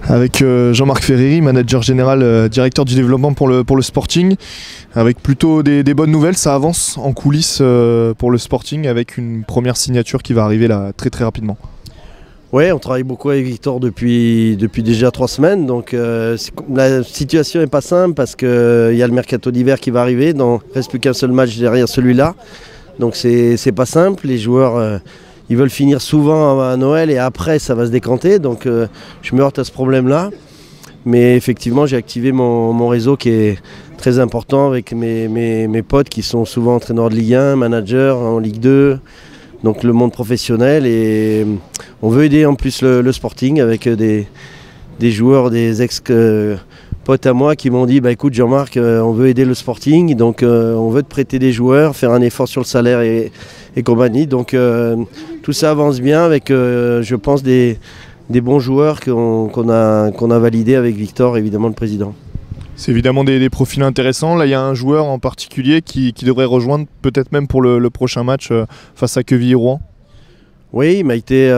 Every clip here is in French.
Avec Jean-Marc Ferreri, manager général, directeur du développement pour le Sporting, avec plutôt des bonnes nouvelles. Ça avance en coulisses pour le Sporting avec une première signature qui va arriver là très rapidement. Oui, on travaille beaucoup avec Victor depuis déjà 3 semaines, donc la situation n'est pas simple parce qu'il y a le mercato d'hiver qui va arriver, il ne reste plus qu'un seul match derrière celui-là, donc c'est pas simple. Les joueurs ils veulent finir souvent à Noël et après ça va se décanter, donc je me heurte à ce problème-là. Mais effectivement, j'ai activé mon réseau qui est très important avec mes potes qui sont souvent entraîneurs de Ligue 1, managers en Ligue 2, donc le monde professionnel. Et on veut aider en plus le Sporting avec des joueurs, des ex-potes à moi qui m'ont dit écoute Jean-Marc, on veut aider le Sporting, donc on veut te prêter des joueurs, faire un effort sur le salaire et compagnie. Donc tout ça avance bien avec, je pense, des bons joueurs qu'on a validés avec Victor, évidemment le président. C'est évidemment des profils intéressants. Là, il y a un joueur en particulier qui devrait rejoindre peut-être même pour le prochain match face à Quevilly-Rouen. Oui, il m'a été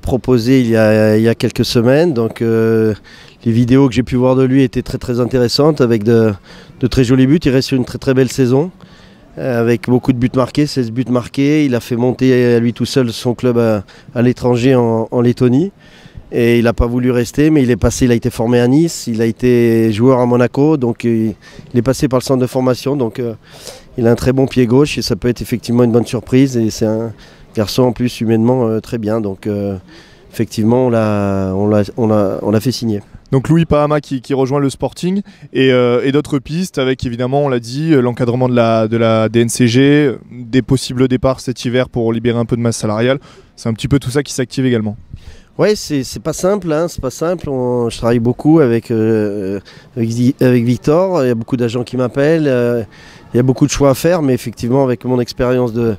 proposé il y a quelques semaines. Donc les vidéos que j'ai pu voir de lui étaient très intéressantes avec de très jolis buts. Il reste sur une très belle saison avec beaucoup de buts marqués, 16 buts marqués. Il a fait monter à lui tout seul son club à l'étranger en Lettonie. Et il n'a pas voulu rester, mais il a été formé à Nice, il a été joueur à Monaco, donc il est passé par le centre de formation, donc il a un très bon pied gauche et ça peut être effectivement une bonne surprise. Et c'est un garçon en plus humainement très bien, donc effectivement on l'a fait signer. Donc Louis Pahama qui rejoint le Sporting et d'autres pistes avec évidemment, on l'a dit, l'encadrement de la DNCG, des possibles départs cet hiver pour libérer un peu de masse salariale. C'est un petit peu tout ça qui s'active également. Oui, c'est pas simple, hein, c'est pas simple. Je travaille beaucoup avec Victor, il y a beaucoup d'agents qui m'appellent, il y a beaucoup de choix à faire, mais effectivement avec mon expérience de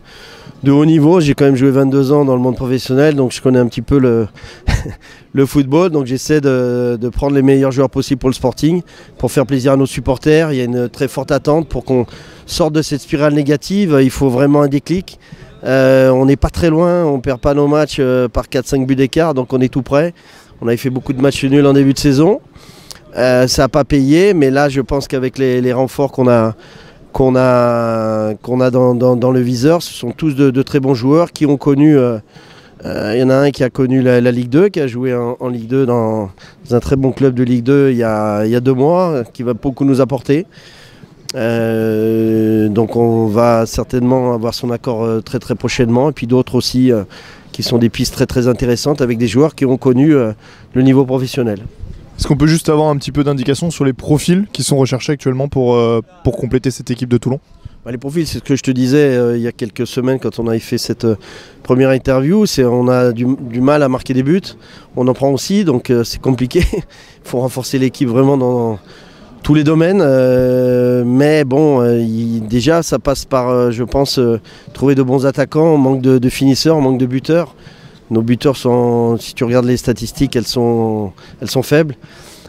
haut niveau, j'ai quand même joué 22 ans dans le monde professionnel, donc je connais un petit peu le football, donc j'essaie de prendre les meilleurs joueurs possibles pour le Sporting, pour faire plaisir à nos supporters. Il y a une très forte attente pour qu'on sorte de cette spirale négative, il faut vraiment un déclic. On n'est pas très loin, on ne perd pas nos matchs par 4-5 buts d'écart, donc on est tout prêt. On avait fait beaucoup de matchs nuls en début de saison, ça n'a pas payé, mais là je pense qu'avec les renforts qu'on a dans le viseur, ce sont tous de très bons joueurs qui ont connu, il y en a un qui a connu la Ligue 2, qui a joué en Ligue 2 dans un très bon club de Ligue 2 il y a 2 mois, qui va beaucoup nous apporter. Donc on va certainement avoir son accord très prochainement, et puis d'autres aussi qui sont des pistes très intéressantes avec des joueurs qui ont connu le niveau professionnel. Est-ce qu'on peut juste avoir un petit peu d'indication sur les profils qui sont recherchés actuellement pour compléter cette équipe de Toulon? Les profils, c'est ce que je te disais il y a quelques semaines quand on avait fait cette première interview, on a du mal à marquer des buts, on en prend aussi, donc c'est compliqué. Il faut renforcer l'équipe vraiment dans tous les domaines, mais bon, déjà ça passe par, je pense, trouver de bons attaquants. On manque de finisseurs, on manque de buteurs. Nos buteurs sont, si tu regardes les statistiques, elles sont faibles.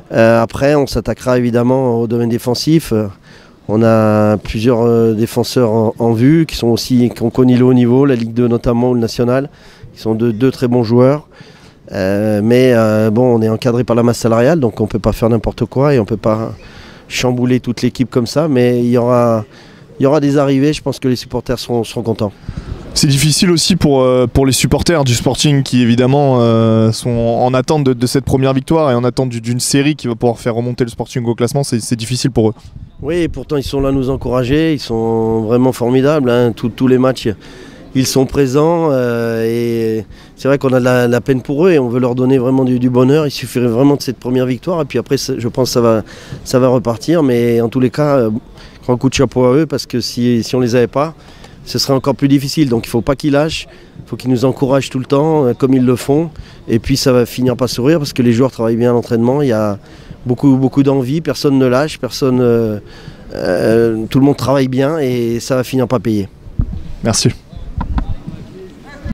Après, on s'attaquera évidemment au domaine défensif. On a plusieurs défenseurs en vue qui ont connu le haut niveau, la Ligue 2 notamment, ou le National, qui sont deux très bons joueurs. Mais bon, on est encadré par la masse salariale, donc on ne peut pas faire n'importe quoi et on ne peut pas chambouler toute l'équipe comme ça, mais il y aura des arrivées, je pense que les supporters seront contents. C'est difficile aussi pour les supporters du Sporting qui évidemment sont en attente de cette première victoire et en attente d'une série qui va pouvoir faire remonter le Sporting au classement. C'est difficile pour eux. Oui, et pourtant ils sont là à nous encourager, ils sont vraiment formidables, hein. Tous les matchs ils sont présents et c'est vrai qu'on a de la peine pour eux et on veut leur donner vraiment du bonheur. Il suffirait vraiment de cette première victoire et puis après je pense que ça va repartir, mais en tous les cas grand coup de chapeau à eux parce que si on les avait pas, ce serait encore plus difficile. Donc il ne faut pas qu'ils lâchent, il faut qu'ils nous encouragent tout le temps comme ils le font, et puis ça va finir par sourire parce que les joueurs travaillent bien à l'entraînement, il y a beaucoup d'envie, personne ne lâche, tout le monde travaille bien et ça va finir par payer. Merci.